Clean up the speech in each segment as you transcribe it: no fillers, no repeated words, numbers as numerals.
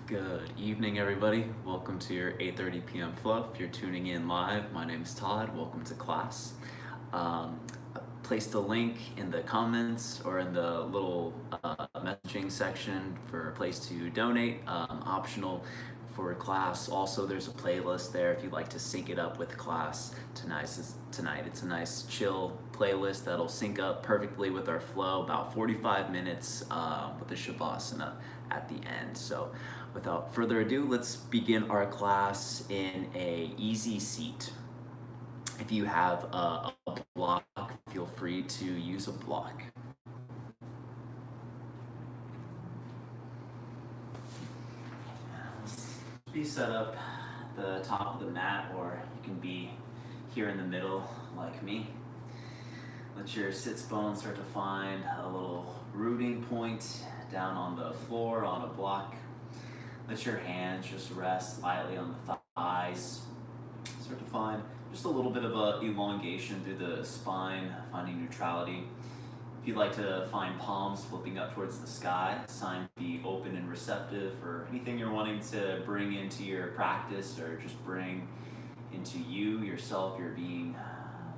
Good evening, everybody. Welcome to your 8:30 p.m. flow. If you're tuning in live, my name is Todd. Welcome to class. I placed a link in the comments or in the little messaging section for a place to donate, optional for class. Also, there's a playlist there if you'd like to sync it up with class tonight. It's a nice chill playlist that'll sync up perfectly with our flow, about 45 minutes with the Shavasana at the end. So without further ado, let's begin our class in a easy seat. If you have a block, feel free to use a block. Be set up the top of the mat, or you can be here in the middle like me. Let your sits bones start to find a little rooting point down on the floor on a block. Let your hands just rest lightly on the thighs. Start to find just a little bit of a elongation through the spine, finding neutrality. If you'd like to find palms flipping up towards the sky, sign to be open and receptive for anything you're wanting to bring into your practice or just bring into you, yourself, your being.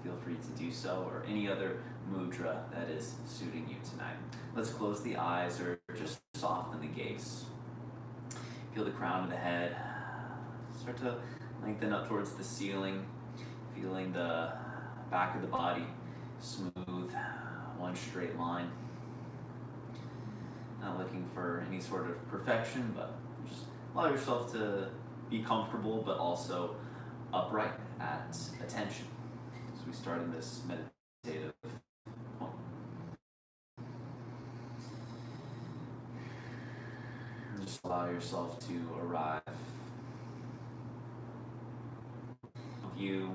Feel free to do so, or any other mudra that is suiting you tonight. Let's close the eyes or just soften the gaze. Feel the crown of the head start to lengthen up towards the ceiling, feeling the back of the body smooth, one straight line. Not looking for any sort of perfection, but just allow yourself to be comfortable, but also upright at attention. As we start in this meditative point. Just allow yourself to arrive. You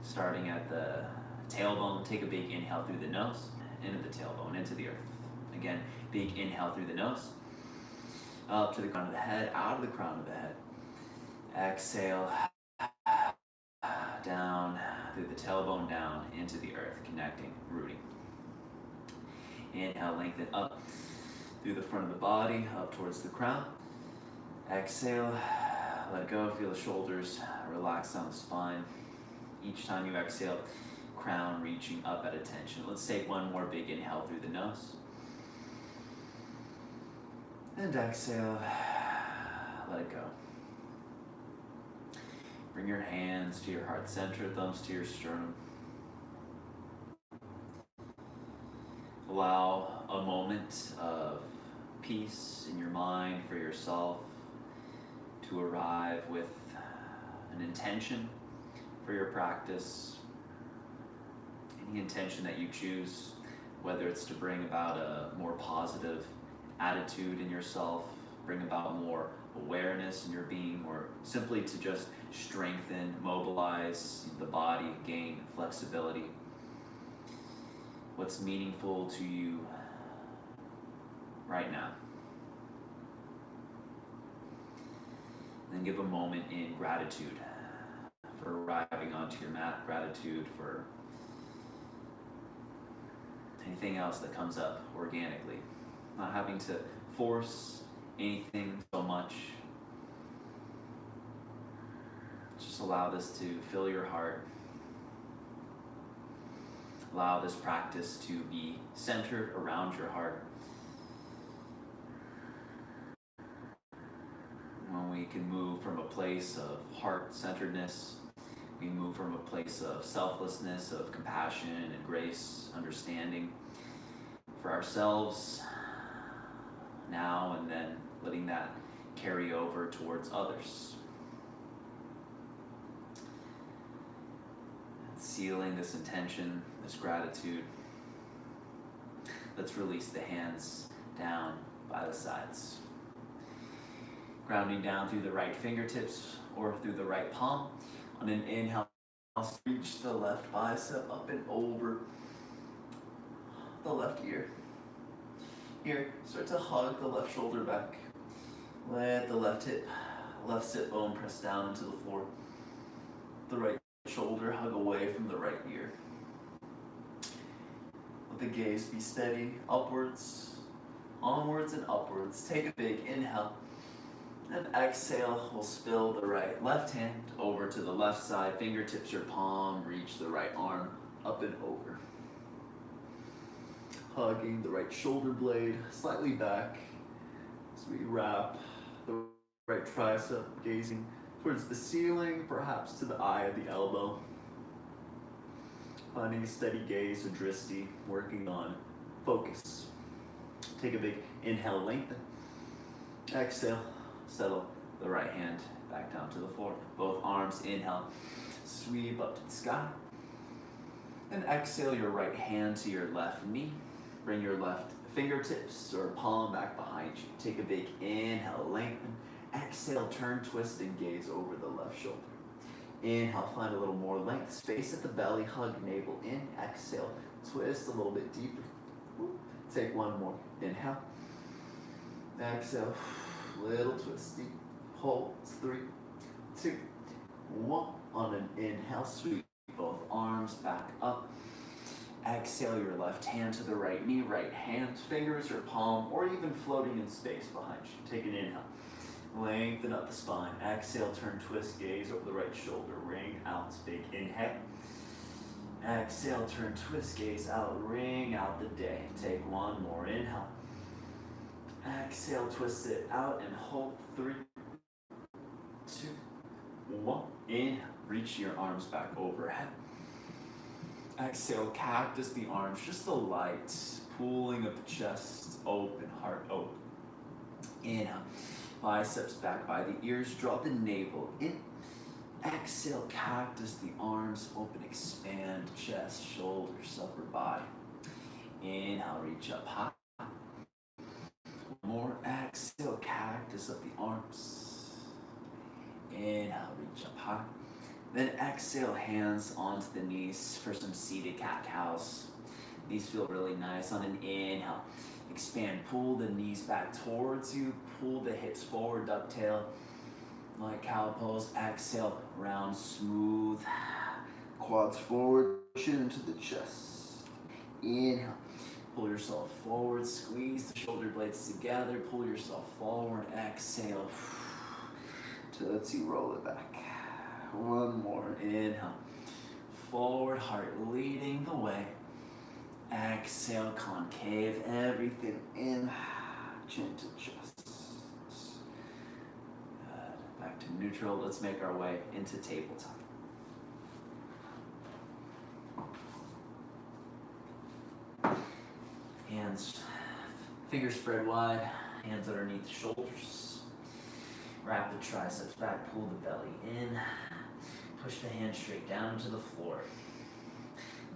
starting at the tailbone, take a big inhale through the nose, into the tailbone, into the earth. Again, big inhale through the nose, up to the crown of the head, out of the crown of the head. Exhale, down through the tailbone, down into the earth, connecting, rooting. Inhale, lengthen up through the front of the body, up towards the crown. Exhale, let go, feel the shoulders relax down the spine. Each time you exhale, crown reaching up at attention. Let's take one more big inhale through the nose. And exhale, let it go. Bring your hands to your heart center, thumbs to your sternum. Allow a moment of peace in your mind for yourself to arrive with an intention for your practice. Any intention that you choose, whether it's to bring about a more positive attitude in yourself, bring about more awareness in your being, or simply to just strengthen, mobilize the body, gain flexibility. What's meaningful to you right now? Then give a moment in gratitude for arriving onto your mat, gratitude for anything else that comes up organically. Not having to force anything so much. Just allow this to fill your heart. Allow this practice to be centered around your heart. When we can move from a place of heart-centeredness, we move from a place of selflessness, of compassion and grace, understanding for ourselves now and then, letting that carry over towards others. And sealing this intention, this gratitude, let's release the hands down by the sides. Grounding down through the right fingertips or through the right palm. On an inhale, reach the left bicep up and over the left ear. Here, start to hug the left shoulder back. Let the left hip, left sit bone press down into the floor. The right shoulder hug away from the right ear. Let the gaze be steady upwards onwards and upwards. Take a big inhale. And exhale, we'll spill the left hand over to the left side. Fingertips your palm, reach the right arm up and over. Hugging the right shoulder blade slightly back as we wrap the right tricep, gazing towards the ceiling, perhaps to the eye of the elbow. Finding a steady gaze or drishti, working on focus. Take a big inhale, lengthen. Exhale, settle the right hand back down to the floor. Both arms, inhale, sweep up to the sky. And exhale your right hand to your left knee. Bring your left fingertips or palm back behind you. Take a big inhale, lengthen. Exhale, turn, twist, and gaze over the left shoulder. Inhale, find a little more length, space at the belly, hug navel in. Exhale, twist a little bit deeper. Take one more. Inhale. Exhale, little twist deep. Hold. 3, 2, 1. On an inhale, sweep both arms back up. Exhale your left hand to the right knee, right hand, fingers or palm, or even floating in space behind you. Take an inhale. Lengthen up the spine. Exhale, turn, twist, gaze over the right shoulder. Ring out, big inhale. Exhale, turn, twist, gaze out, ring out the day. Take one more inhale. Exhale, twist it out and hold. 3, 2, 1. Inhale, reach your arms back overhead. Exhale, cactus the arms, just a light pulling of the chest, open, heart open. Inhale. Biceps back by the ears, drop the navel in. Exhale, cactus the arms, open, expand, chest, shoulders, upper body. Inhale, reach up high. More, exhale, cactus up the arms. Inhale, reach up high. Then exhale, hands onto the knees for some seated cat-cows. These feel really nice. On an inhale, expand, pull the knees back towards you, pull the hips forward, ducktail, like cow pose. Exhale, round, smooth, quads forward, chin into the chest. Inhale, pull yourself forward, squeeze the shoulder blades together, pull yourself forward. Exhale, tootsie, roll it back. One more, inhale, forward, heart leading the way. Exhale, concave, everything in, chin to chest. Good. Back to neutral. Let's make our way into tabletop. Hands, fingers spread wide, hands underneath the shoulders. Wrap the triceps back, pull the belly in. Push the hands straight down to the floor.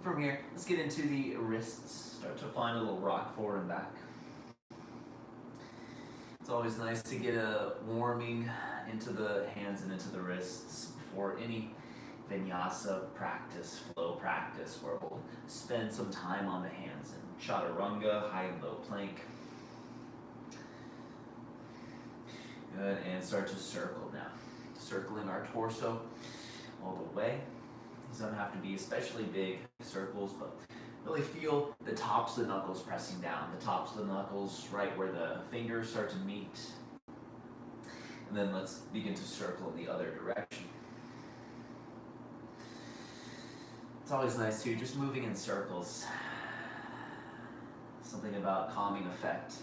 From here, let's get into the wrists. Start to find a little rock forward and back. It's always nice to get a warming into the hands and into the wrists before any vinyasa practice, flow practice, where we'll spend some time on the hands in chaturanga, high and low plank. Good, and start to circle now. Circling our torso all the way. These don't have to be especially big circles, but really feel the tops of the knuckles pressing down. The tops of the knuckles right where the fingers start to meet. And then let's begin to circle in the other direction. It's always nice too, just moving in circles. Something about calming effect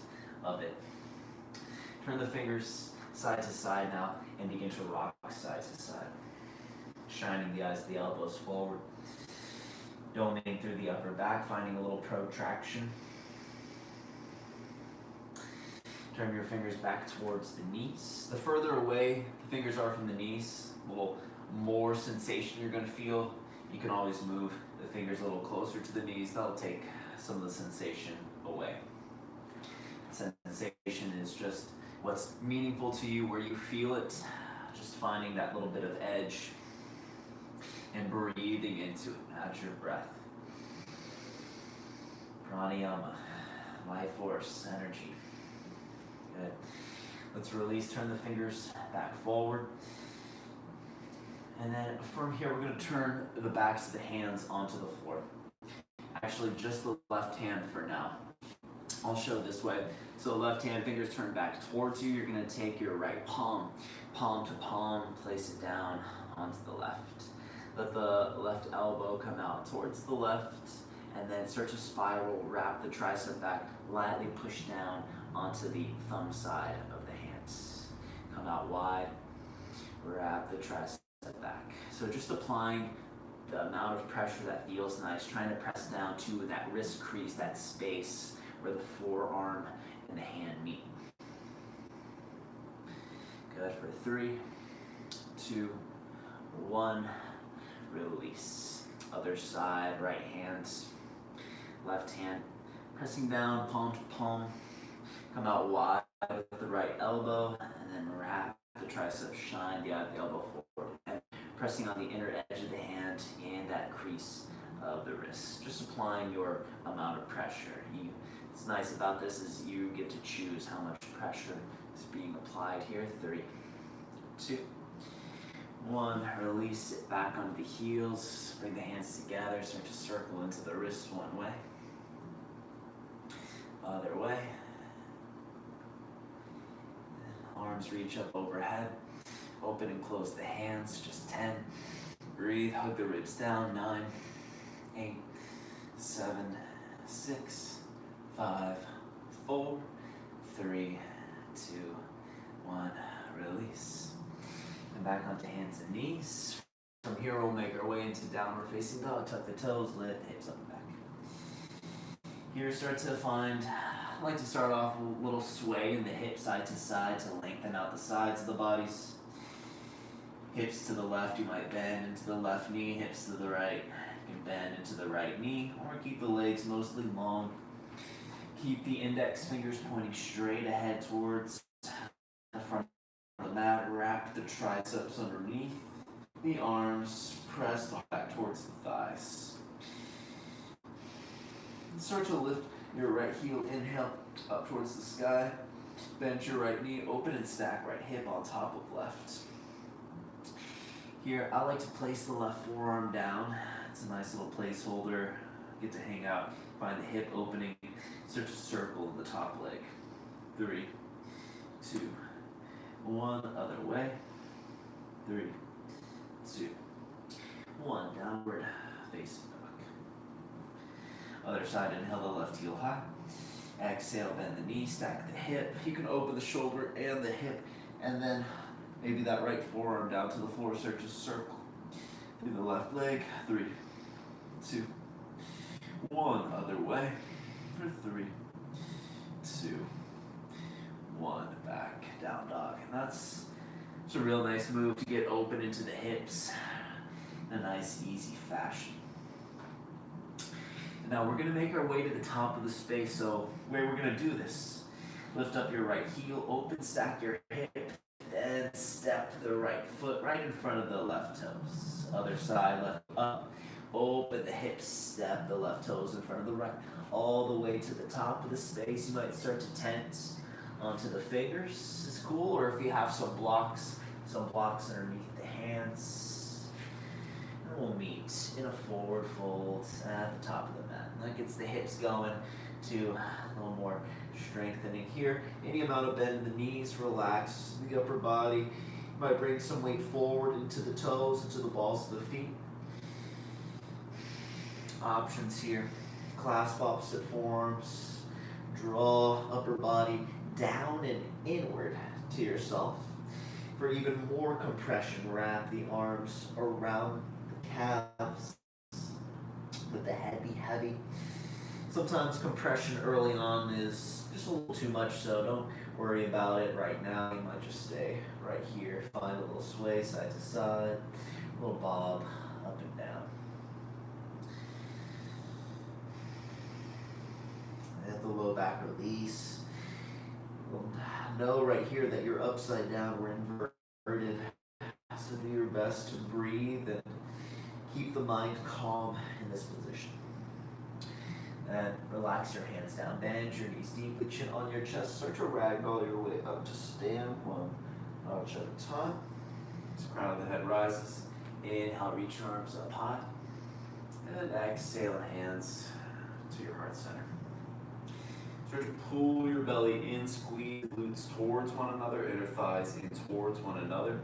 of it. Turn the fingers side to side now and begin to rock side to side. Shining the eyes of the elbows forward. Doming through the upper back, finding a little protraction. Turn your fingers back towards the knees. The further away the fingers are from the knees, a little more sensation you're going to feel. You can always move the fingers a little closer to the knees. That'll take some of the sensation away. Sensation is just what's meaningful to you, where you feel it. Just finding that little bit of edge and breathing into it at your breath. Pranayama, life force, energy. Good. Let's release, turn the fingers back forward. And then from here, we're going to turn the backs of the hands onto the floor. Actually, just the left hand for now. I'll show this way. So left hand, fingers turn back towards you. You're gonna take your right palm, palm to palm, place it down onto the left. Let the left elbow come out towards the left, and then start to spiral, wrap the tricep back, lightly push down onto the thumb side of the hands. Come out wide, wrap the tricep back. So just applying the amount of pressure that feels nice, trying to press down to that wrist crease, that space where the forearm and the hand meet. Good for 3, 2, 1, release. Other side, right hand, left hand, pressing down, palm to palm. Come out wide with the right elbow, and then wrap the tricep, shine the elbow forward. And pressing on the inner edge of the hand and that crease of the wrist. Just applying your amount of pressure. What's nice about this is you get to choose how much pressure is being applied here. 3, 2, 1. Release it back onto the heels. Bring the hands together. Start to circle into the wrists one way. Other way. Arms reach up overhead. Open and close the hands. Just 10. Breathe. Hug the ribs down. 9, 8, 7, 6, 5, 4, 3, 2, 1. Release. And back onto hands and knees. From here, we'll make our way into downward facing dog. Tuck the toes, lift the hips up and back. Here, start to find, I like to start off with a little sway in the hip side to side to lengthen out the sides of the bodies. Hips to the left, you might bend into the left knee. Hips to the right, you can bend into the right knee, or keep the legs mostly long. Keep the index fingers pointing straight ahead towards the front of the mat. Wrap the triceps underneath the arms. Press the back towards the thighs. Start to lift your right heel. Inhale up towards the sky. Bend your right knee. Open and stack right hip on top of left. Here, I like to place the left forearm down. It's a nice little placeholder. Get to hang out. Find the hip opening. Start to circle the top leg. 3, 2, 1. Other way. 3, 2, 1. Downward facing dog. Other side. Inhale the left heel high. Exhale, bend the knee, stack the hip. You can open the shoulder and the hip, and then maybe that right forearm down to the floor. Start to circle through the left leg. 3, 2, 1. Other way. For 3, 2, 1. Back, down dog. And that's a real nice move to get open into the hips in a nice, easy fashion. Now we're going to make our way to the top of the space. So where we're going to do this, lift up your right heel, open, stack your hip, then step the right foot right in front of the left toes. Other side, left up, open the hips, step the left toes in front of the right, all the way to the top of the space. You might start to tense onto the fingers. It's cool, or if you have some blocks underneath the hands. We'll meet in a forward fold at the top of the mat. That gets the hips going to a little more strengthening here. Any amount of bend in the knees, relax the upper body. You might bring some weight forward into the toes, into the balls of the feet. Options here. Clasp opposite forearms. Draw upper body down and inward to yourself. For even more compression, wrap the arms around calves, let the head be heavy. Sometimes compression early on is just a little too much, so don't worry about it right now. You might just stay right here. Find a little sway side to side, a little bob up and down. At the low back release. Know right here that you're upside down, we're inverted. So do your best to breathe and keep the mind calm in this position. And relax your hands down. Bend your knees deeply, chin on your chest. Start to ragdoll your way up to stand one notch at a time. So crown of the head rises. Inhale, reach your arms up high. And exhale, hands to your heart center. Start to pull your belly in, squeeze glutes towards one another, inner thighs in towards one another.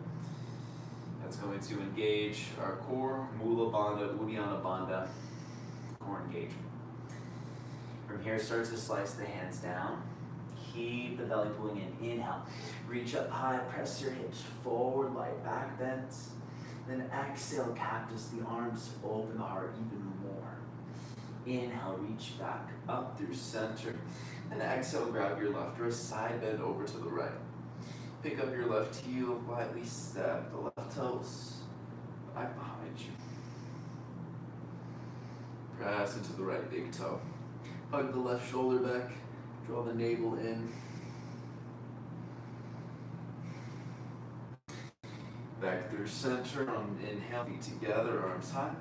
That's going to engage our core, Mula Bandha, Uddiyana Bandha, core engagement. From here, start to slice the hands down. Keep the belly pulling in. Inhale, reach up high, press your hips forward, light back bends. Then exhale, cactus the arms, open the heart even more. Inhale, reach back up through center. And exhale, grab your left wrist, side bend over to the right. Pick up your left heel, lightly step the left toes back behind you. Press into the right big toe. Hug the left shoulder back, draw the navel in. Back through center, inhale, feet together, arms high.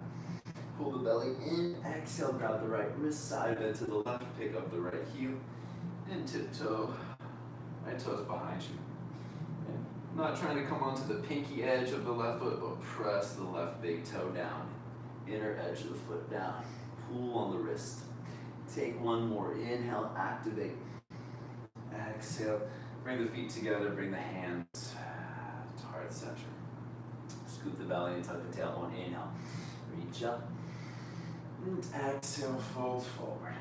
Pull the belly in, exhale, grab the right wrist, side bend to the left, pick up the right heel, and tiptoe, right toes behind you. And I'm not trying to come onto the pinky edge of the left foot, but press the left big toe down, inner edge of the foot down, pull on the wrist. Take one more, inhale, activate. Exhale, bring the feet together, bring the hands to heart center. Scoop the belly and tuck the tailbone, inhale, reach up. And exhale, fold forward.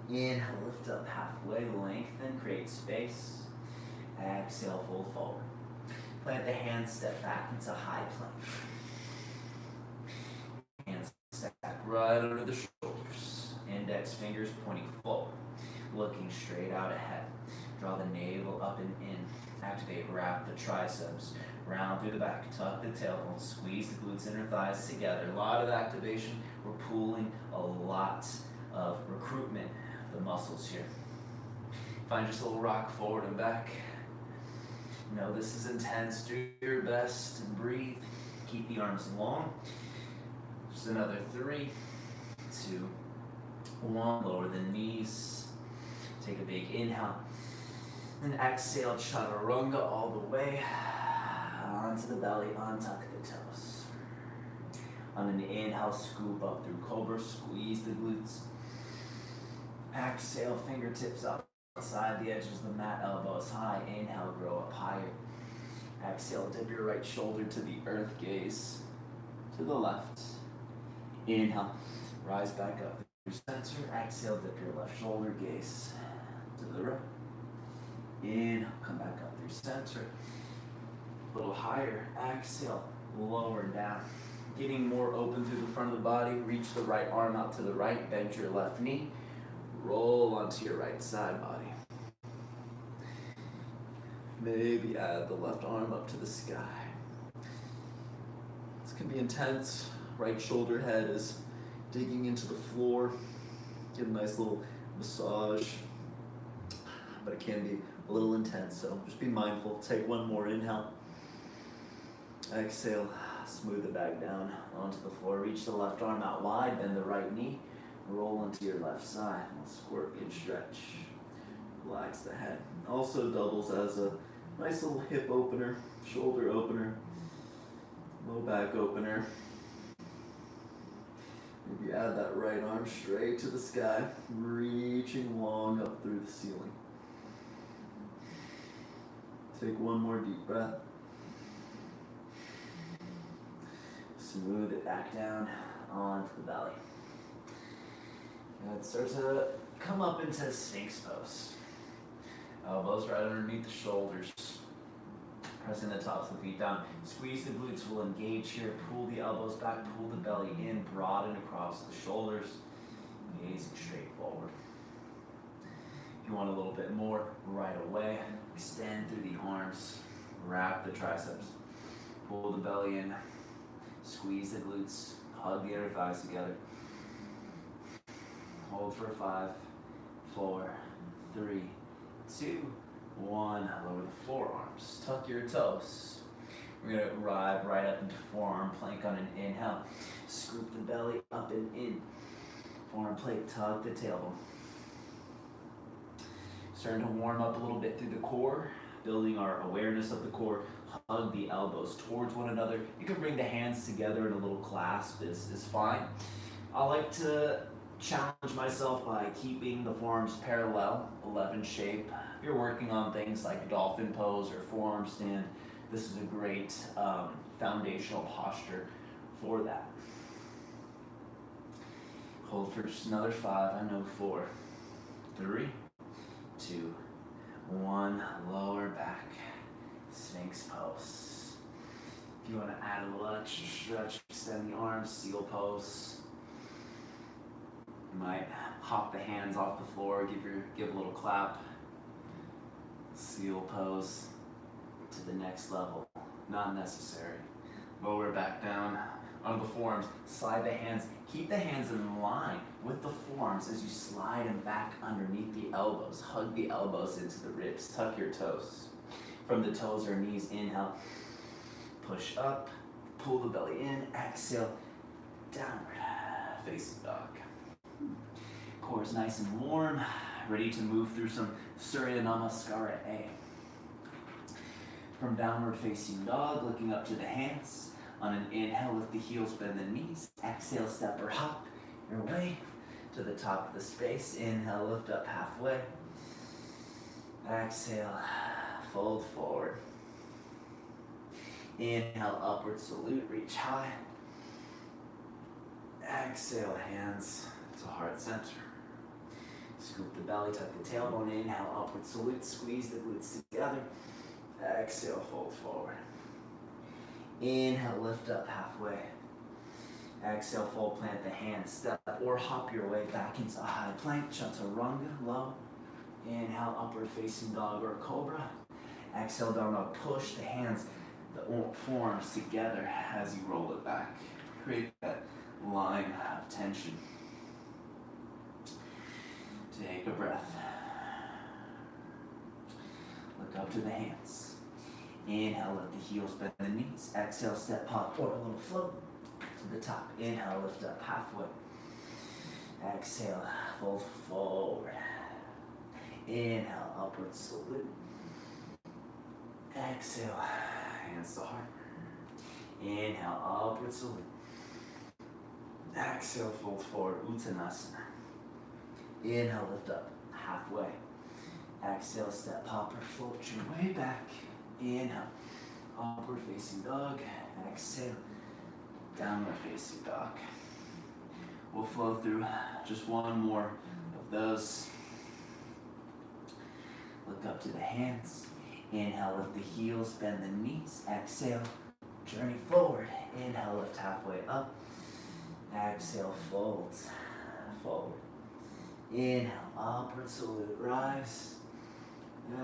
Inhale, lift up halfway, lengthen, create space. Exhale, fold forward. Plant the hands, step back into high plank. Hands stack right under the shoulders. Index fingers pointing forward, looking straight out ahead. Draw the navel up and in. Activate, wrap the triceps. Round through the back, tuck the tailbone, squeeze the glutes, inner thighs together. A lot of activation. We're pulling a lot of recruitment of the muscles here. Find just a little rock forward and back. Know this is intense. Do your best and breathe. Keep the arms long. Just another 3, 2, 1. Lower the knees. Take a big inhale. Then exhale, chaturanga all the way. Onto the belly, untuck the toes. On an inhale, scoop up through cobra, squeeze the glutes. Exhale, fingertips up outside the edges of the mat, elbows high. Inhale, grow up higher. Exhale, dip your right shoulder to the earth, gaze to the left. Inhale, rise back up through center. Exhale, dip your left shoulder, gaze to the right. Inhale, come back up through center. A little higher. Exhale, lower down. Getting more open through the front of the body. Reach the right arm out to the right. Bend your left knee. Roll onto your right side body. Maybe add the left arm up to the sky. This can be intense. Right shoulder head is digging into the floor. Get a nice little massage. But it can be a little intense, so just be mindful. Take one more inhale. Exhale, smooth it back down onto the floor. Reach the left arm out wide, bend the right knee. Roll into your left side. Scorpion stretch. Relax the head. Also doubles as a nice little hip opener, shoulder opener, low back opener. Maybe add that right arm straight to the sky, reaching long up through the ceiling. Take one more deep breath. Smooth it back down onto the belly. And start to come up into Sphinx pose. Elbows right underneath the shoulders. Pressing the tops of the feet down. Squeeze the glutes, will engage here. Pull the elbows back, pull the belly in, broaden across the shoulders. Gazing straight forward. If you want a little bit more, right away. Extend through the arms. Wrap the triceps. Pull the belly in. Squeeze the glutes. Hug the inner thighs together. Hold for 5, 4, 3, 2, 1. Lower the forearms. Tuck your toes. We're going to arrive right up into forearm plank on an inhale. Scoop the belly up and in. Forearm plank, tuck the tailbone. Starting to warm up a little bit through the core. Building our awareness of the core. Hug the elbows towards one another. You can bring the hands together in a little clasp is fine. I like to challenge myself by keeping the forearms parallel, 11 shape. If you're working on things like dolphin pose or forearm stand, this is a great foundational posture for that. Hold for just another 5. I know 4, 3, 2, 1. Lower back, Sphinx pose. If you want to add a little extra stretch, extend the arms, seal pose. You might hop the hands off the floor, give a little clap. Seal pose to the next level. Not necessary. Lower back down onto the forearms. Slide the hands. Keep the hands in line with the forearms as you slide them back underneath the elbows. Hug the elbows into the ribs. Tuck your toes. From the toes or knees, inhale. Push up. Pull the belly in. Exhale. Downward facing dog. Core is nice and warm. Ready to move through some Surya Namaskara A. From downward facing dog, looking up to the hands. On an inhale, lift the heels, bend the knees. Exhale, step or hop your way to the top of the space. Inhale, lift up halfway. Exhale, fold forward. Inhale, upward salute, reach high. Exhale, hands to heart center. Scoop the belly, tuck the tailbone. Inhale, upward salute, squeeze the glutes together. Exhale, fold forward. Inhale, lift up halfway. Exhale, fold, plant the hands, step or hop your way back into a high plank, chaturanga, low. Inhale, upward facing dog or cobra. Exhale, down dog, push the hands, the forearms together as you roll it back. Create that line of tension. Take a breath. Look up to the hands. Inhale, lift the heels, bend the knees. Exhale, step, hop, or a little float to the top. Inhale, lift up halfway. Exhale, fold forward. Inhale, upward salute. Exhale, hands to heart. Inhale, upward salute. Exhale, fold forward, Uttanasana. Inhale, lift up halfway. Exhale, step, hop or float your way back. Inhale, upward facing dog. Exhale, downward facing dog. We'll flow through just one more of those. Look up to the hands. Inhale, lift the heels, bend the knees. Exhale, journey forward. Inhale, lift halfway up. Exhale, folds forward. Inhale, upward salute, rise.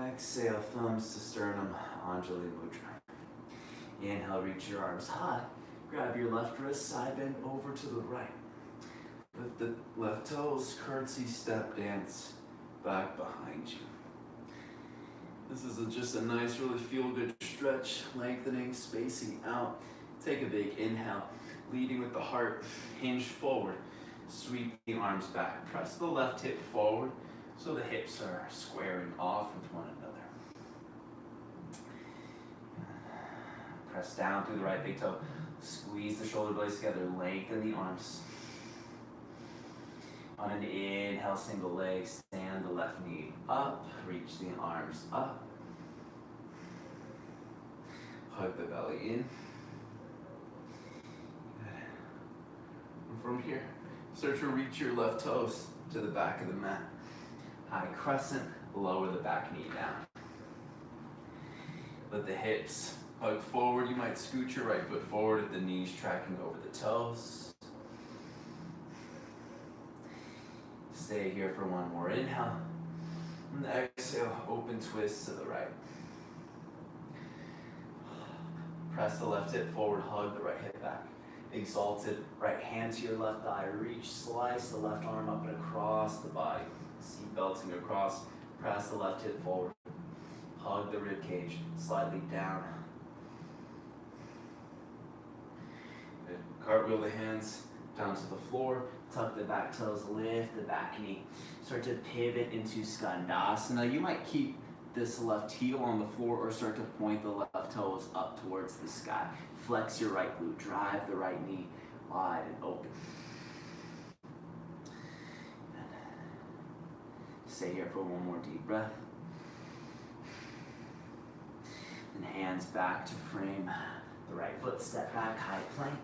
Exhale, thumbs to sternum, Anjali Mudra. Inhale, reach your arms high. Grab your left wrist, side bend over to the right. Lift the left toes, curtsy, step, dance, back behind you. This is just a nice, really feel-good stretch, lengthening, spacing out. Take a big inhale, leading with the heart, hinge forward. Sweep the arms back. Press the left hip forward so the hips are squaring off with one another. Press down through the right big toe. Squeeze the shoulder blades together. Lengthen the arms. On an inhale, single leg, stand the left knee up. Reach the arms up. Hug the belly in. And from here, start to reach your left toes to the back of the mat. High crescent, lower the back knee down. Let the hips hug forward. You might scoot your right foot forward if the knee's tracking over the toes. Stay here for one more inhale. And exhale, open twist to the right. Press the left hip forward, hug the right hip back. Exalted, right hand to your left thigh, reach, slice the left arm up and across the body. Seat belting across, press the left hip forward. Hug the rib cage, slightly down. Good. Cartwheel the hands down to the floor, tuck the back toes, lift the back knee. Start to pivot into Skandasana. You might keep this left heel on the floor or start to point the left toes up towards the sky. Flex your right glute, drive the right knee wide and open. Stay here for one more deep breath. And hands back to frame the right foot. Step back, high plank.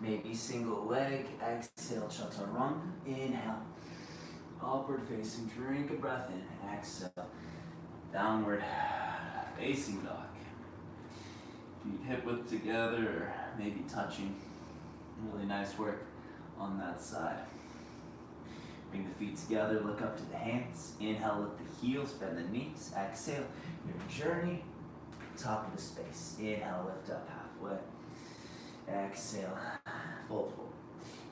Maybe single leg. Exhale, chaturanga. Inhale. Upward facing, drink a breath in. Exhale. Downward facing dog. Feet hip width together, or maybe touching. Really nice work on that side. Bring the feet together, look up to the hands. Inhale, lift the heels, bend the knees. Exhale, your journey, top of the space. Inhale, lift up halfway. Exhale, fold forward.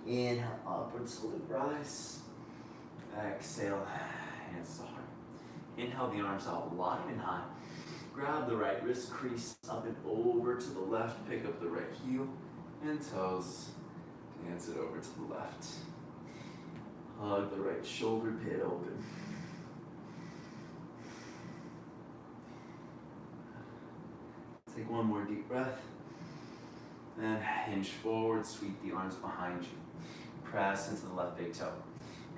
Inhale, upward salute, rise. Exhale, hands to heart. Inhale, the arms out wide and high. Grab the right wrist crease up and over to the left. Pick up the right heel and toes. Dance it over to the left. Hug the right shoulder pit open. Take one more deep breath. Then hinge forward, sweep the arms behind you. Press into the left big toe.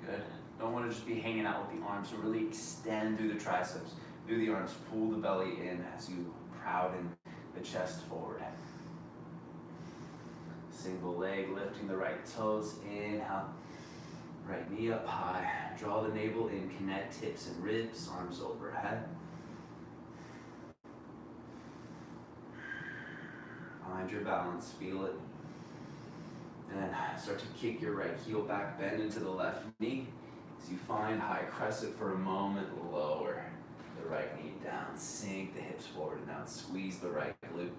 Good. Don't want to just be hanging out with the arms, so really extend through the triceps. Through the arms, pull the belly in as you prouden the chest forward. Single leg, lifting the right toes. Inhale. Right knee up high. Draw the navel in, connect hips and ribs, arms overhead. Find your balance, feel it. And start to kick your right heel back, bend into the left knee. As you find high crescent for a moment, lower the right knee down. Sink the hips forward and down. Squeeze the right glute.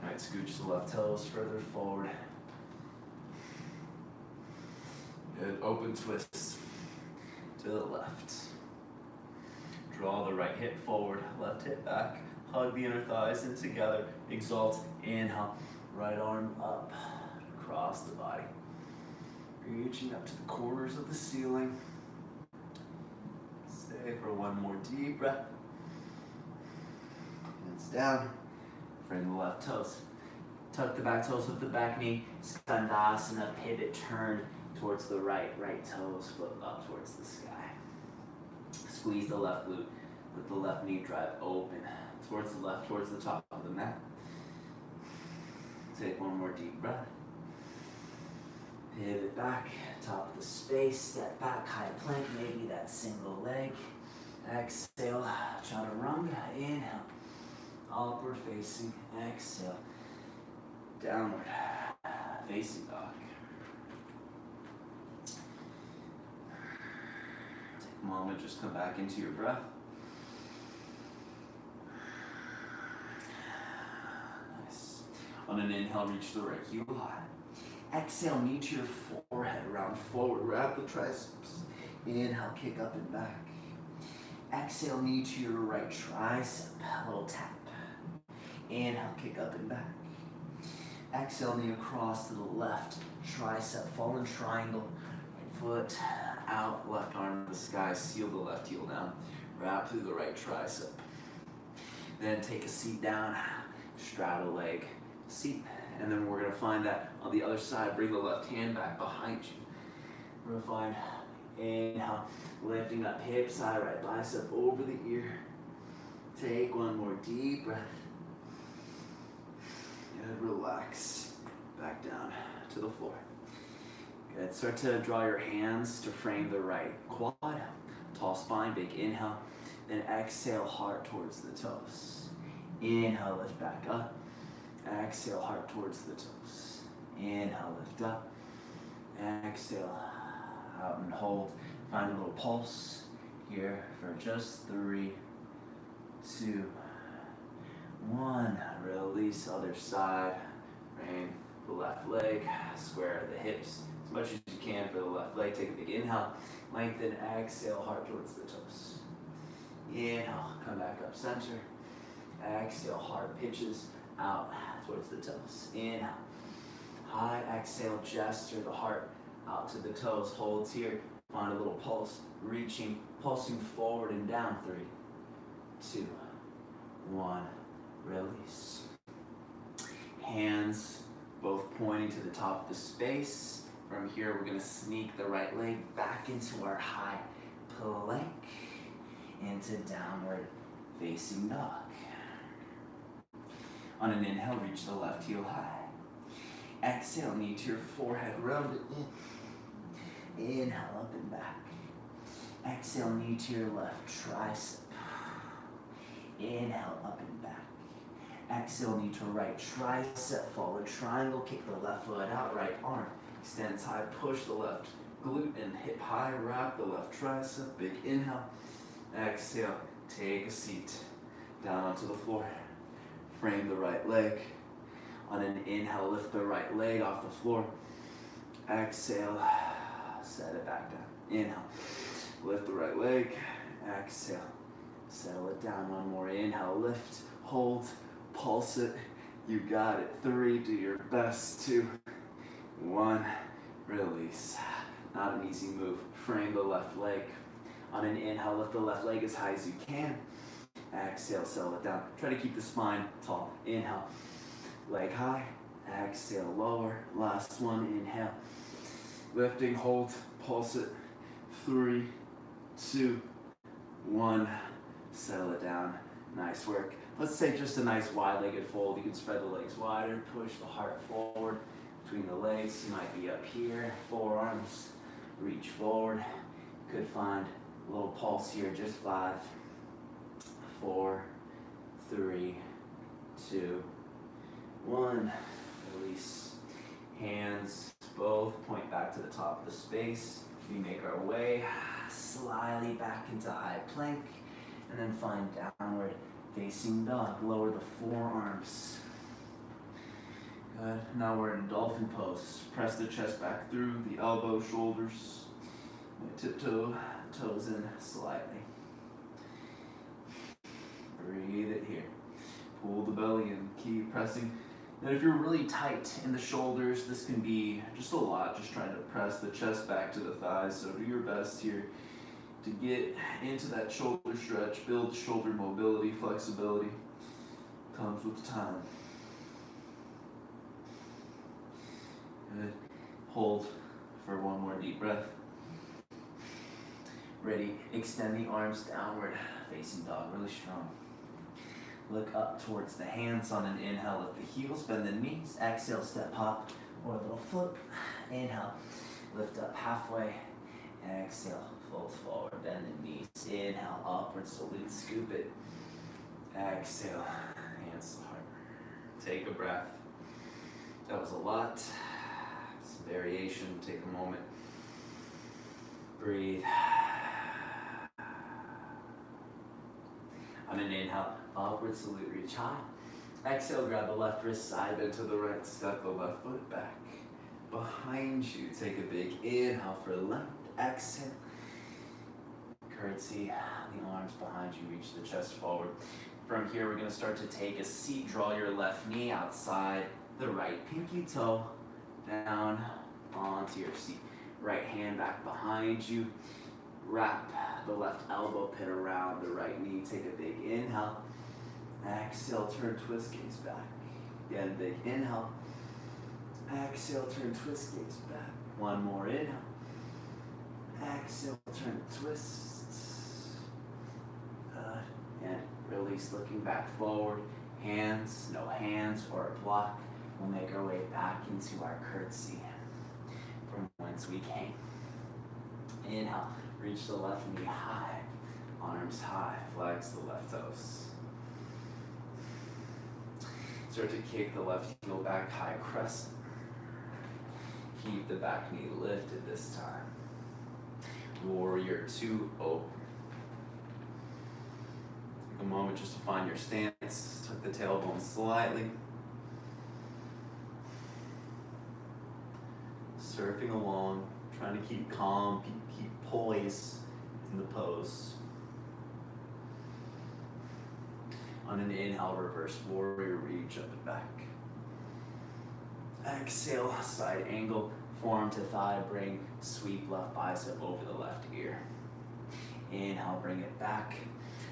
All right, scooch the left toes further forward. Good, open twist to the left. Draw the right hip forward, left hip back. Hug the inner thighs in together. Exalt, inhale. Right arm up, across the body. Reaching up to the corners of the ceiling. Stay for one more deep breath. Hands down. Frame the left toes. Tuck the back toes with the back knee. Skandasana, pivot, turn towards the right. Right toes flip up towards the sky. Squeeze the left glute. Let the left knee drive open. Towards the left, towards the top of the mat. Take one more deep breath. Pivot back, top of the space, step back, high plank, maybe that single leg. Exhale, chaturanga, inhale. Upward facing, exhale. Downward facing dog. Take a moment, just come back into your breath. Nice. On an inhale, reach the right heel high. Exhale, knee to your forehead, round forward, wrap the triceps. Inhale, kick up and back. Exhale, knee to your right tricep, little tap. Inhale, kick up and back. Exhale, knee across to the left tricep, fallen triangle. Right foot out, left arm to the sky, seal the left heel down. Wrap through the right tricep. Then take a seat down, straddle leg, seat. And then we're gonna find that on the other side, bring the left hand back behind you. We're gonna find, inhale, lifting up hip, side, right bicep over the ear. Take one more deep breath. And relax, back down to the floor. Good, start to draw your hands to frame the right quad. Tall spine, big inhale. Then exhale, heart towards the toes. Inhale, lift back up. Exhale, heart towards the toes. Inhale, lift up. Exhale, out and hold. Find a little pulse here for just 3, 2, 1. Release, other side. Frame the left leg, square the hips as much as you can for the left leg. Take a big inhale, lengthen, exhale, heart towards the toes. Inhale, come back up center. Exhale, heart pitches out towards the toes. Inhale. High exhale, gesture the heart out to the toes. Holds here. Find a little pulse. Reaching, pulsing forward and down. 3, 2, 1. Release. Hands both pointing to the top of the space. From here, we're going to sneak the right leg back into our high plank into downward facing dog. On an inhale, reach the left heel high. Exhale, knee to your forehead, round it in. Inhale, up and back. Exhale, knee to your left tricep. Inhale, up and back. Exhale, knee to right tricep, forward triangle, kick the left foot out, right arm extends high, push the left glute and hip high, wrap the left tricep, big inhale. Exhale, take a seat, down onto the floor. Frame the right leg. On an inhale, lift the right leg off the floor. Exhale, set it back down. Inhale, lift the right leg. Exhale, settle it down. One more inhale, lift, hold, pulse it. You got it. 3, do your best. 2, 1, release. Not an easy move. Frame the left leg. On an inhale, lift the left leg as high as you can. Exhale, settle it down. Try to keep the spine tall. Inhale, leg high. Exhale, lower. Last one, inhale. Lifting, hold, pulse it. 3, 2, 1. Settle it down. Nice work. Let's take just a nice wide-legged fold. You can spread the legs wider, push the heart forward between the legs. You might be up here, forearms, reach forward. Could find a little pulse here, just 5, 4, 3, 2, 1. Release. Hands both point back to the top of the space. We make our way slyly back into high plank and then find downward facing dog. Lower the forearms. Good. Now we're in dolphin pose. Press the chest back through the elbow, shoulders. Tiptoe, toes in slightly. Breathe it here. Pull the belly in. Keep pressing. And if you're really tight in the shoulders, this can be just a lot. Just trying to press the chest back to the thighs. So do your best here to get into that shoulder stretch. Build shoulder mobility, flexibility. Comes with time. Good. Hold for one more deep breath. Ready. Extend the arms downward, facing dog, really strong. Look up towards the hands. On an inhale, lift the heels, bend the knees. Exhale, step hop or a little flip. Inhale, lift up halfway. Exhale, fold forward, bend the knees. Inhale, upward salute, scoop it. Exhale, hands to the heart. Take a breath. That was a lot. Some variation. Take a moment. Breathe. On an inhale, upward salute, reach high. Exhale, grab the left wrist, side bend to the right, step the left foot back. Behind you, take a big inhale for length. Exhale. Curtsy, the arms behind you, reach the chest forward. From here, we're gonna start to take a seat. Draw your left knee outside the right pinky toe, down onto your seat. Right hand back behind you. Wrap the left elbow pit around the right knee. Take a big inhale. Exhale, turn, twist, gaze back. Again, big inhale. Exhale, turn, twist, gaze back. One more inhale. Exhale, turn, twist. Good. And release, looking back forward. Hands, no hands, or a block. We'll make our way back into our curtsy from whence we came. Inhale, reach the left knee high, arms high, flex the left toes. Start to kick the left heel back, high crescent. Keep the back knee lifted this time. Warrior 2, open. Take a moment just to find your stance. Tuck the tailbone slightly. Surfing along, trying to keep calm, keep poise in the pose. On an inhale, reverse warrior, reach up and back. Exhale, side angle, forearm to thigh, bring sweep left bicep over the left ear. Inhale, bring it back.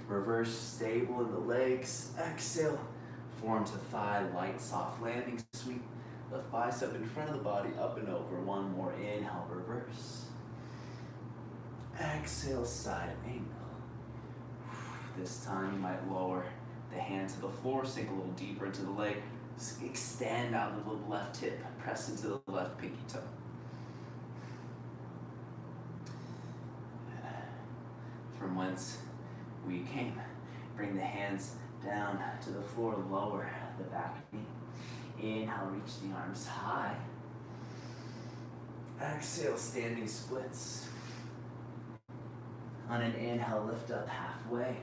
Reverse, stable in the legs. Exhale, forearm to thigh, light, soft landing sweep. Left bicep in front of the body, up and over. One more inhale, reverse. Exhale, side angle. This time you might lower the hand to the floor, sink a little deeper into the leg. Extend out the left hip, press into the left pinky toe. From whence we came, bring the hands down to the floor, lower the back knee. Inhale, reach the arms high. Exhale, standing splits. On an inhale, lift up halfway.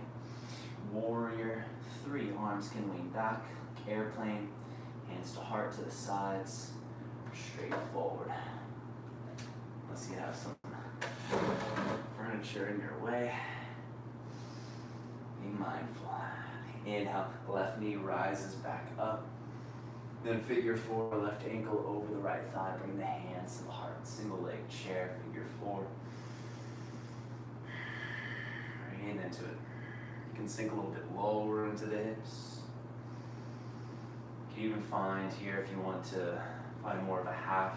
Warrior 3, arms can lean back, like airplane, hands to heart to the sides, straight forward. Unless you have some furniture in your way, be mindful. Inhale, left knee rises back up. Then figure 4, left ankle over the right thigh, bring the hands to the heart, single leg chair, figure 4. Breathe into it. You can sink a little bit lower into the hips. You can even find here, if you want to find more of a half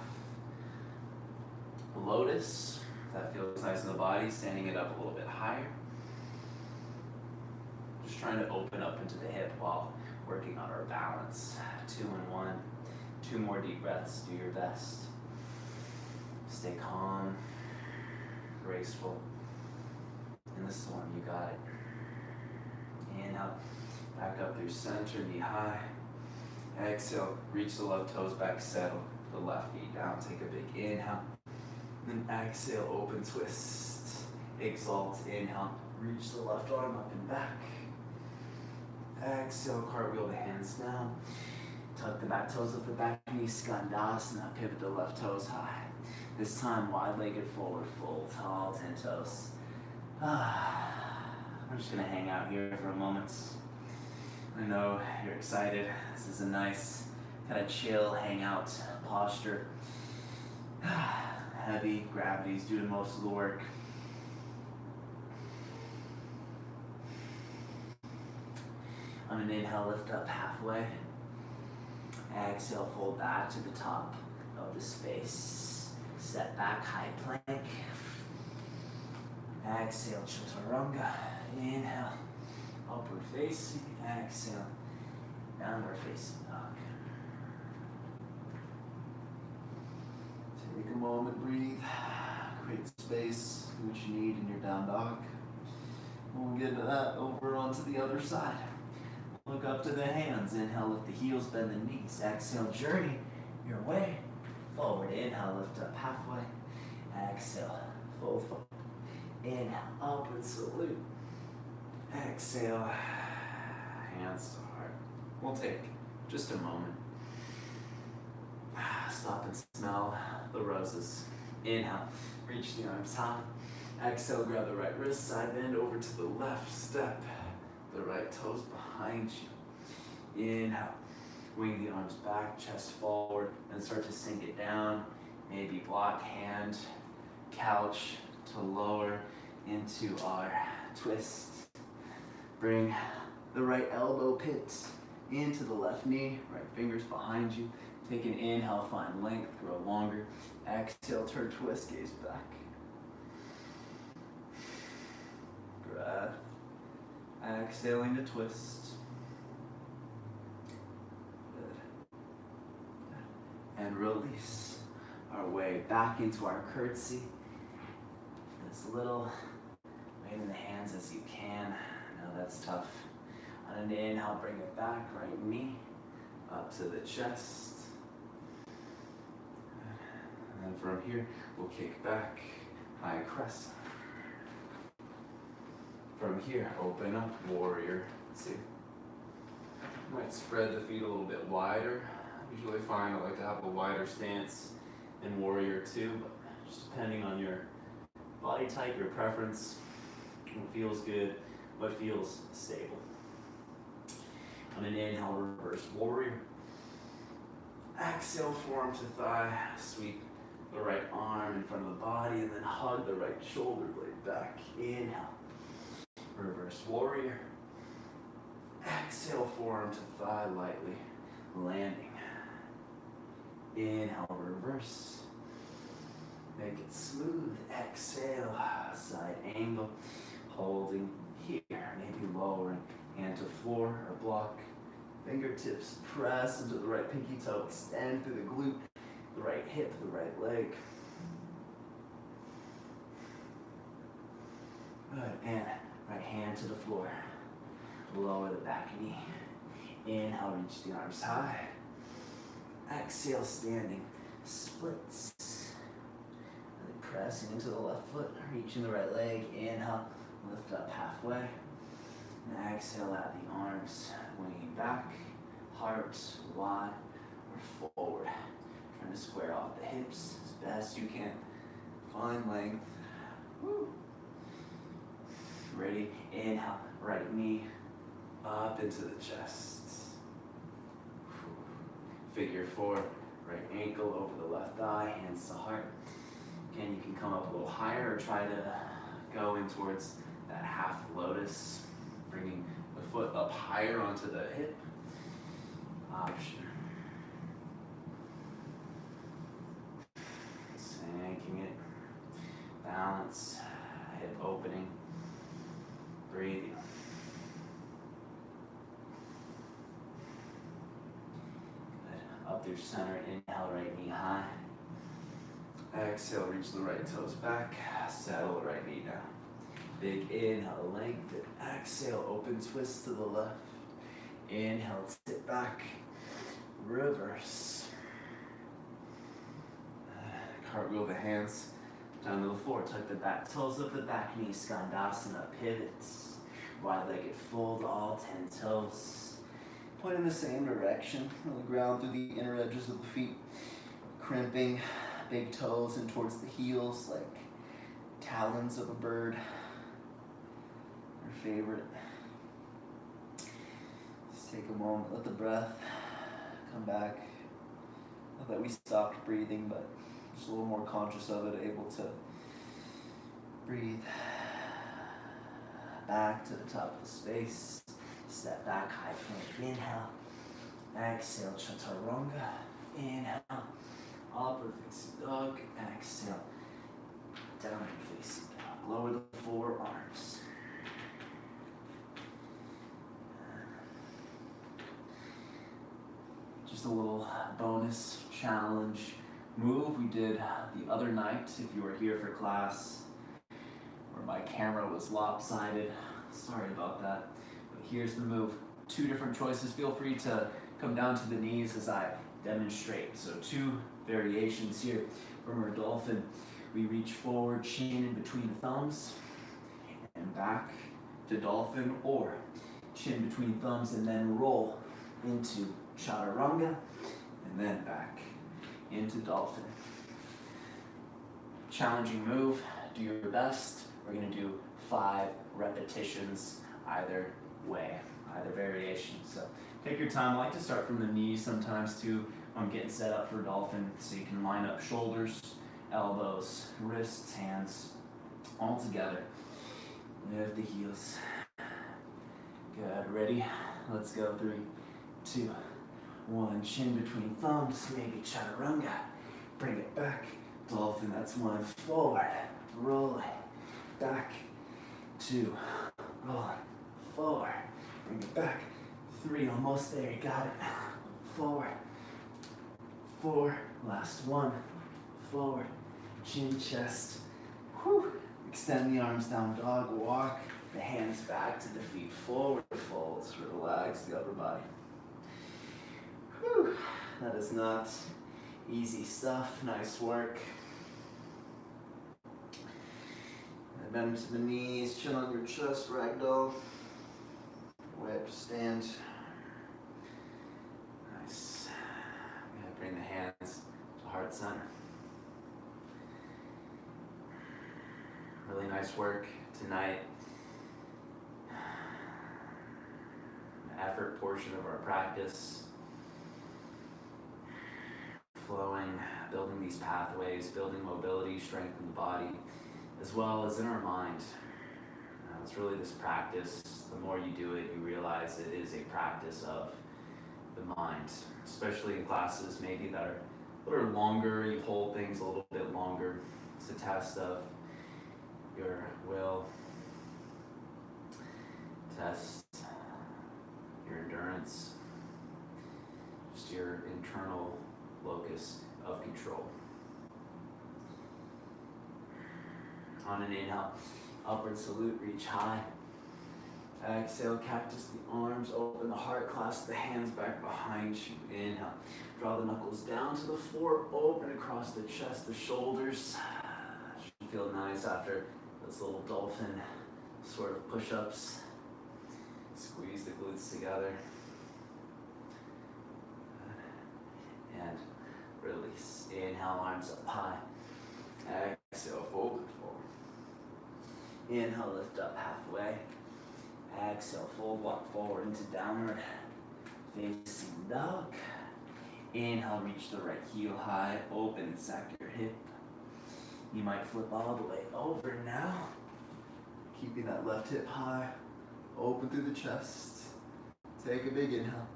lotus, that feels nice in the body, standing it up a little bit higher. Just trying to open up into the hip while working on our balance. 2 and 1. 2 more deep breaths, do your best. Stay calm, graceful. In the storm, you got it. Inhale, back up through center, knee high. Exhale, reach the left toes back, settle the left knee down. Take a big inhale. Then exhale, open twist. Exalt, inhale, reach the left arm up and back. Exhale, cartwheel the hands down. Tuck the back toes of the back knee, skandasana, pivot the left toes high. This time, wide-legged forward fold, tall 10 toes. I'm just gonna hang out here for a moment. I know you're excited. This is a nice, kind of chill hangout posture. Heavy, gravity's doing most of the work. On an inhale, lift up halfway. Exhale, fold back to the top of the space. Step back, high plank. Exhale, chaturanga. Inhale, upward facing. Exhale, downward facing dog. Take a moment, breathe. Create space, do what you need in your down dog. We'll get to that over onto the other side. Look up to the hands. Inhale, lift the heels, bend the knees. Exhale, journey your way forward. Inhale, lift up halfway. Exhale, fold forward. Inhale, upward salute. Exhale, hands to heart. We'll take just a moment. Stop and smell the roses. Inhale, reach the arms high. Exhale, grab the right wrist, side bend over to the left, step the right toes behind you. Inhale, wing the arms back, chest forward, and start to sink it down. Maybe block hand, couch to lower into our twist. Bring the right elbow pit into the left knee, right fingers behind you. Take an inhale, find length, grow longer. Exhale, turn, twist, gaze back. Breath. Exhaling to twist. Good. And release our way back into our curtsy. As little weight in the hands as you can. I know that's tough. On an inhale, bring it back, right knee up to the chest. And then from here, we'll kick back, high crest. From here, open up, warrior 2. You might spread the feet a little bit wider. I usually find I like to have a wider stance in warrior 2, but just depending on your body type, your preference, what feels good, what feels stable. On an inhale, reverse warrior. Exhale, forearm to thigh, sweep the right arm in front of the body, and then hug the right shoulder blade back. Inhale, reverse warrior. Exhale, forearm to thigh, lightly landing. Inhale, reverse. Make it smooth. Exhale, side angle. Holding here, maybe lowering. Hand to floor or block. Fingertips press into the right pinky toe. Extend through the glute, the right hip, the right leg. Good, and right hand to the floor. Lower the back knee. Inhale, reach the arms high. Exhale, standing splits. Really pressing into the left foot, reaching the right leg. Inhale, lift up halfway. And exhale out the arms, weighing back, heart wide or forward. Trying to square off the hips as best you can. Find length. Woo. Ready? Inhale, right knee up into the chest. Figure four, right ankle over the left thigh, hands to heart. Again, you can come up a little higher or try to go in towards that half lotus, bringing the foot up higher onto the hip. Option. Sinking it. Balance, hip opening, breathing. Up through center, inhale, right knee high. Exhale, reach the right toes back. Settle the right knee down. Big inhale, lengthen. Exhale, open twist to the left. Inhale, sit back. Reverse. Cartwheel the hands down to the floor. Tuck the back toes of the back knee. Skandasana pivots. Wide-legged fold, all 10 toes. Point in the same direction on the ground through the inner edges of the feet. Crimping big toes in towards the heels like talons of a bird. Your favorite. Just take a moment, let the breath come back. Not that we stopped breathing, but just a little more conscious of it, able to breathe back to the top of the space. Step back, high plank, inhale. Exhale, chaturanga. Inhale, upward facing dog. Exhale, downward facing dog. Lower the forearms. Just a little bonus challenge move we did the other night. If you were here for class, where my camera was lopsided, sorry about that. Here's the move. 2 different choices. Feel free to come down to the knees as I demonstrate. So 2 variations here. From our dolphin, we reach forward, chin in between the thumbs, and back to dolphin, or chin between thumbs and then roll into chaturanga, and then back into dolphin. Challenging move. Do your best. We're going to do 5 repetitions either way, either variation. So take your time. I like to start from the knees sometimes too. I'm getting set up for dolphin, so you can line up shoulders, elbows, wrists, hands, all together. Lift the heels. Good. Ready? Let's go. 3, 2, 1. Chin between thumbs, maybe chaturanga. Bring it back. Dolphin. That's 1. Forward. Rolling. Back. 2. Rolling. Forward. Bring it back. 3. Almost there. You got it. Forward. 4. Last 1. Forward. Chin, chest. Whew. Extend the arms down. Dog walk. The hands back to the feet. Forward folds. Relax the upper body. Whew. That is not easy stuff. Nice work. Bend to the knees, chin on your chest, ragdoll. Way up to stand. Nice. I'm gonna bring the hands to heart center. Really nice work tonight. The effort portion of our practice. Flowing, building these pathways, building mobility, strength in the body, as well as in our mind. It's really this practice. The more you do it, you realize it is a practice of the mind, especially in classes maybe that are longer, you hold things a little bit longer. test of your will, test your endurance, just your internal locus of control. On an inhale, upward salute, reach high. Exhale, cactus the arms, open the heart, clasp the hands back behind you. Inhale, draw the knuckles down to the floor, open across the chest, the shoulders. Should feel nice after those little dolphin sort of push-ups. Squeeze the glutes together. And release. Inhale, arms up high. Exhale, fold it forward. Inhale, lift up halfway. Exhale, full walk forward into downward facing dog. Inhale, reach the right heel high, open and sack your hip. You might flip all the way over now. Keeping that left hip high, open through the chest. Take a big inhale.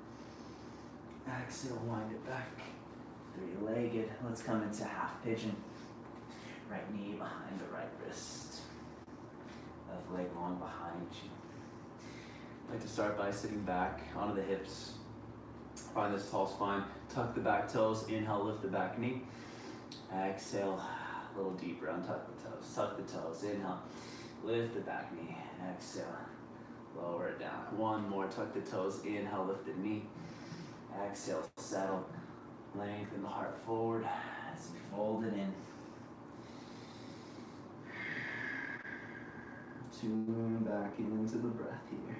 Exhale, wind it back. Three-legged. Let's come into half pigeon. Right knee behind the right wrist. Left leg long behind you. I like to start by sitting back onto the hips. Find this tall spine. Tuck the back toes. Inhale, lift the back knee. Exhale, a little deeper. Untuck the toes. Tuck the toes. Inhale, lift the back knee. Exhale, lower it down. One more. Tuck the toes. Inhale, lift the knee. Exhale, settle. Lengthen the heart forward as you fold it in. Tune back into the breath here.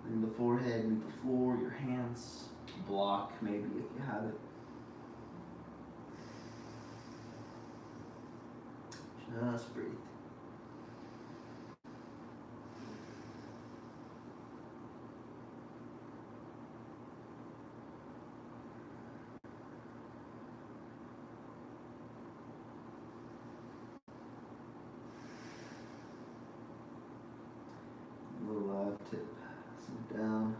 Bring the forehead meet the floor, your hands block maybe if you have it. Just breathe. The left hip sink down.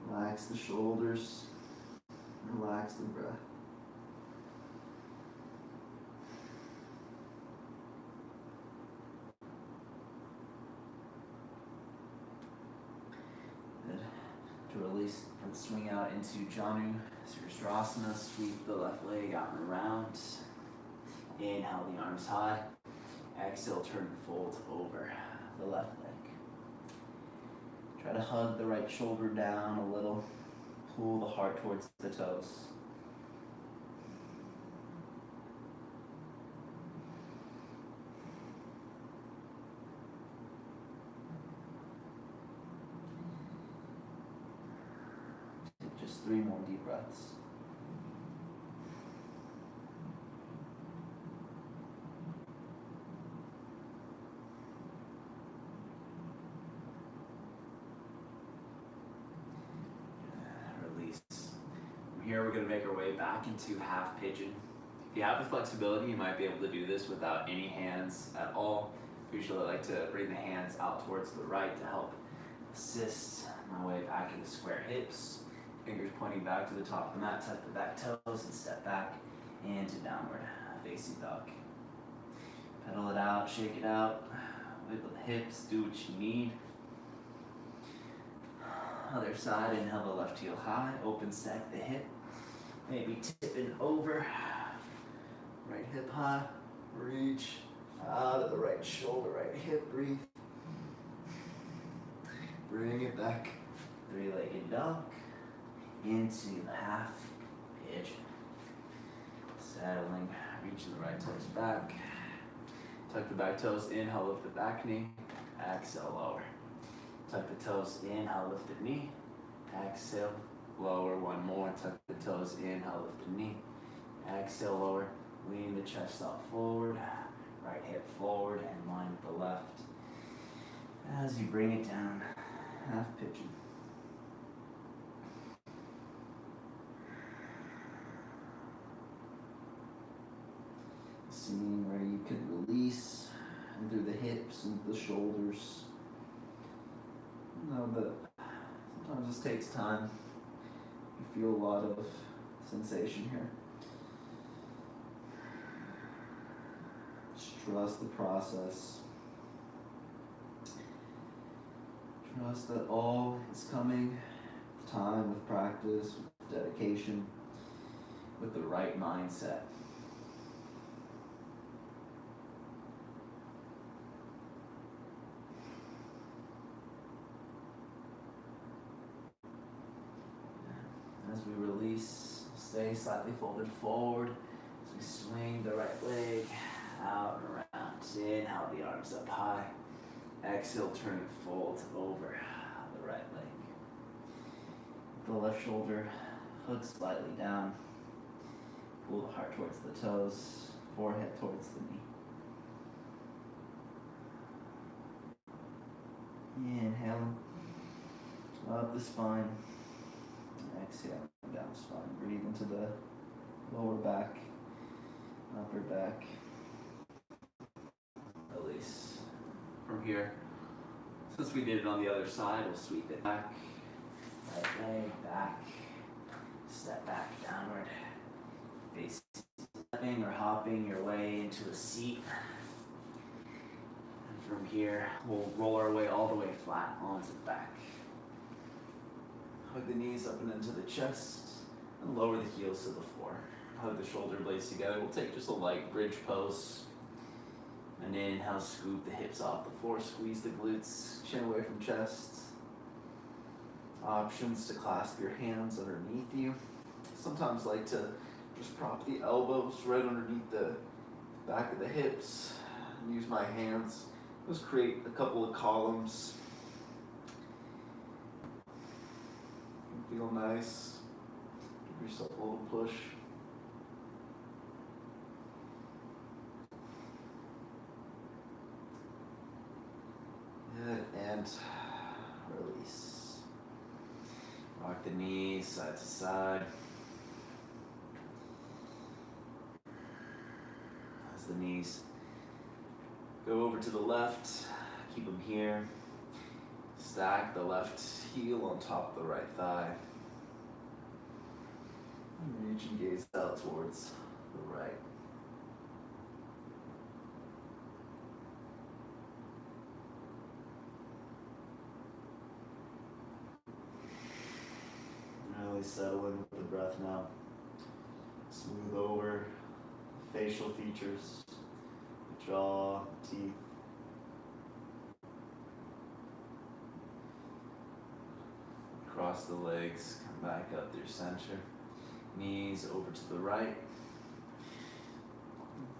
Relax the shoulders. Relax the breath. Good. To release, let's swing out into Janu Sirasrasana. Sweep the left leg out and around. Inhale the arms high. Exhale, turn and fold over the left leg. Try to hug the right shoulder down a little. Pull the heart towards the toes. Take just 3 more deep breaths. Here we're going to make our way back into half pigeon. If you have the flexibility, you might be able to do this without any hands at all. Usually I like to bring the hands out towards the right to help assist my way back into square hips. Fingers pointing back to the top of the mat, tuck the back toes and step back into downward facing dog. Pedal it out, shake it out, wiggle the hips, do what you need. Other side, inhale the left heel high, open stack the hip, maybe tipping over, right hip high, reach out of the right shoulder, right hip, breathe. Bring it back, 3-legged dog, into half pigeon. Settling, reaching the right toes back, tuck the back toes, inhale, lift the back knee, exhale, lower. Tuck the toes, inhale, lift the knee. Exhale, lower. One more. Tuck the toes, inhale, lift the knee. Exhale, lower. Lean the chest out forward. Right hip forward and line with the left. As you bring it down, half pigeon. Seeing where you can release and through the hips and the shoulders. No, but sometimes this takes time. You feel a lot of sensation here. Just trust the process. Trust that all is coming with time, with practice, with dedication, with the right mindset. As we release, stay slightly folded forward as we swing the right leg out and around. Inhale the arms up high. Exhale, turn it fold over the right leg. The left shoulder hooks slightly down. Pull the heart towards the toes, forehead towards the knee. Inhale up the spine. Exhale down the spine. Breathe into the lower back, upper back. Release. From here, since we did it on the other side, we'll sweep it back. Right leg back. Step back downward. Face stepping or hopping your way into a seat. And from here, we'll roll our way all the way flat onto the back. Hug the knees up and into the chest and lower the heels to the floor. Hug the shoulder blades together. We'll take just a light bridge pose. And inhale, scoop the hips off the floor, squeeze the glutes, chin away from chest. Options to clasp your hands underneath you. Sometimes like to just prop the elbows right underneath the back of the hips and use my hands. Just create a couple of columns. Feel nice. Give yourself a little push. Good, and release. Rock the knees side to side. As the knees go over to the left, keep them here. Stack the left heel on top of the right thigh. And reach and gaze out towards the right. Really settle in with the breath now. Smooth over facial features, the jaw, teeth. Cross the legs, come back up through center. Knees over to the right.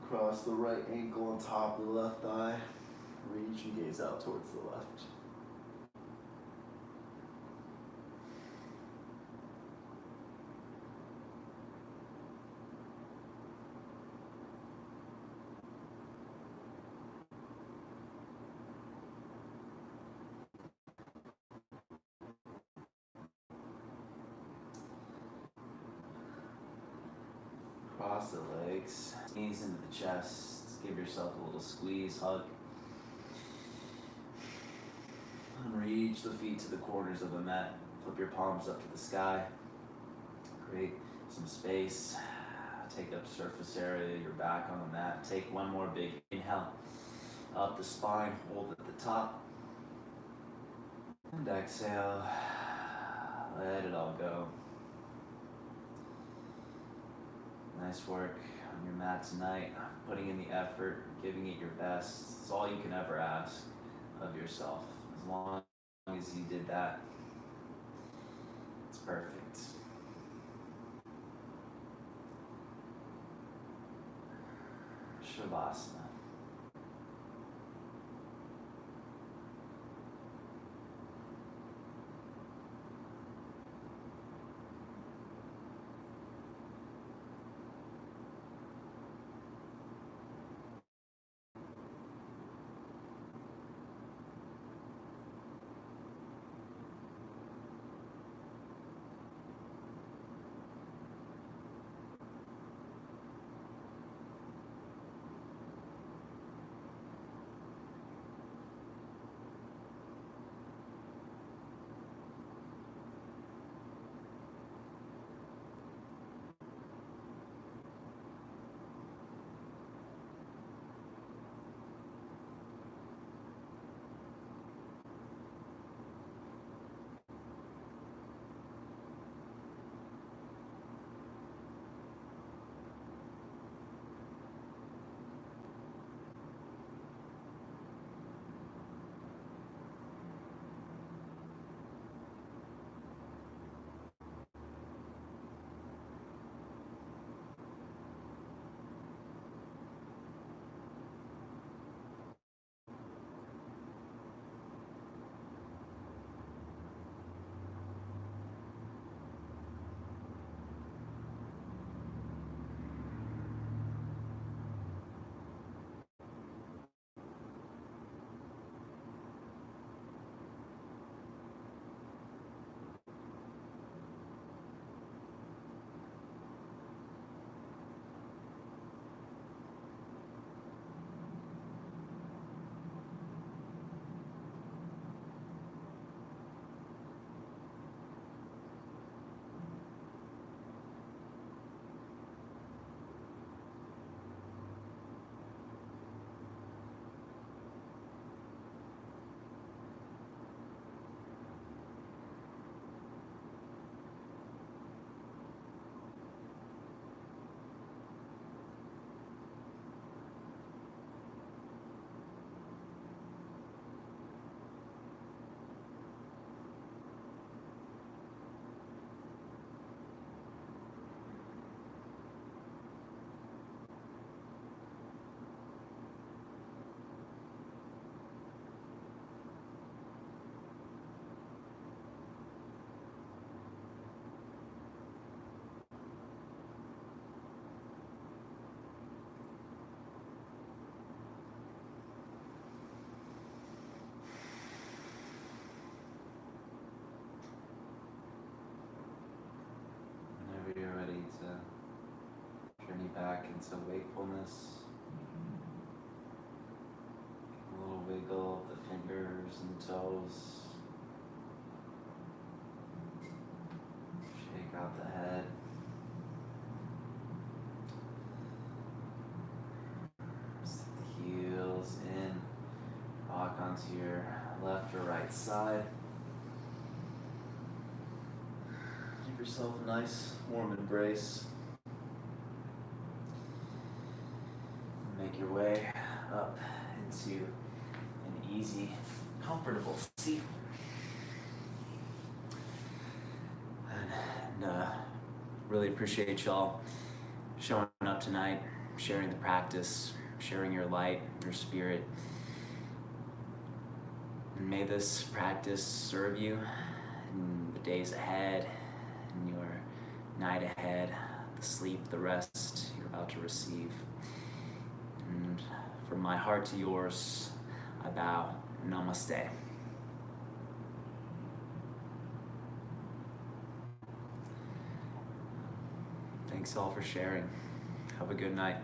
Cross the right ankle on top of the left thigh. Reach and gaze out towards the left. Cross the legs, knees into the chest. Give yourself a little squeeze, hug. And reach the feet to the corners of the mat. Flip your palms up to the sky. Create some space. Take up surface area, your back on the mat. Take one more big inhale. Up the spine, hold at the top. And exhale. Let it all go. Nice work on your mat tonight, putting in the effort, giving it your best. It's all you can ever ask of yourself. As long as you did that, it's perfect. Shavasana. Journey back into wakefulness. A little wiggle of the fingers and toes. Shake out the head. Stick the heels in. Rock onto your left or right side. Give yourself a nice warm embrace. Make your way up into an easy, comfortable seat. And really appreciate y'all showing up tonight, sharing the practice, sharing your light, your spirit. And may this practice serve you in the days ahead, in your night ahead, the sleep, the rest you're about to receive. And from my heart to yours, I bow. Namaste. Thanks all for sharing. Have a good night.